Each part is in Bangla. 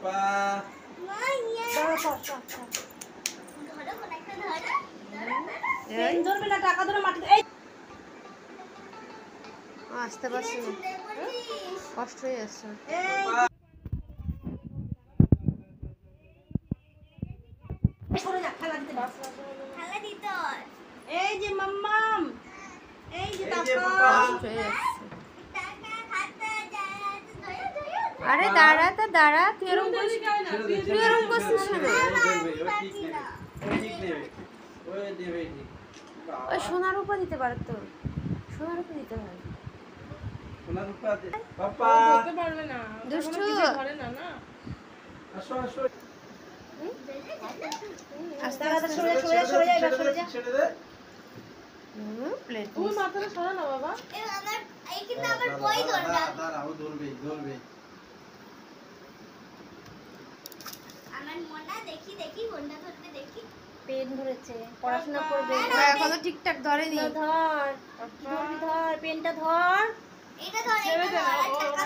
পাপা ধরবে না, টাকা ধরে মাটি আসতে পারছি না, কষ্ট হয়ে যাচ্ছে। এই যে মাম্মাম, এই যে আরে দাঁড়া তো দাঁড়া, তুই এরকম করছিস ওই সোনার উপর দিতে পারো তো, সোনার উপর দিতে হয়। দুষ্টু প্লেট তুমি মাথাটা সরা না বাবা। পেন ধরেছে, পড়াশোনা করবে এখনো ঠিকঠাক ধরেনি। ধর ধর পেনটা ধর,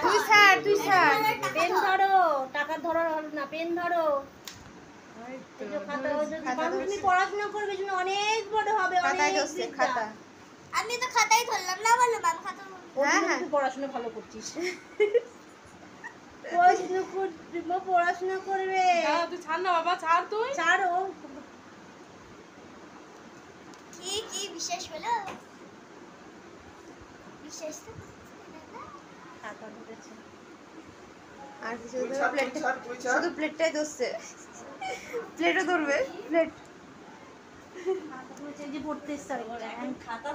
তুই স্যার পেন ধরো, টাকা ধরার হলো না, পেন ধরো। তুমি পড়াশোনা করবে জন্য অনেক বড় হবে, খাতায় ধরছে, খাতা। আমি তো খাতাই ধরলাম না, বললাম আমি খাতা তুই পড়াশোনা ভালো করছিস। পড়াশোনা করবে। তুই ছাড় না বাবা, ছাড়, তুই ছাড়ো। কি বিশেষ হলো? বিশেষ তো খাতা ধরেছে। আর কিছু শুধু প্লেটটাই ধরছে, প্লেটও ধরবে, প্লেট খাতা ধরেছে যে পড়তে ইচ্ছা করে। খাতা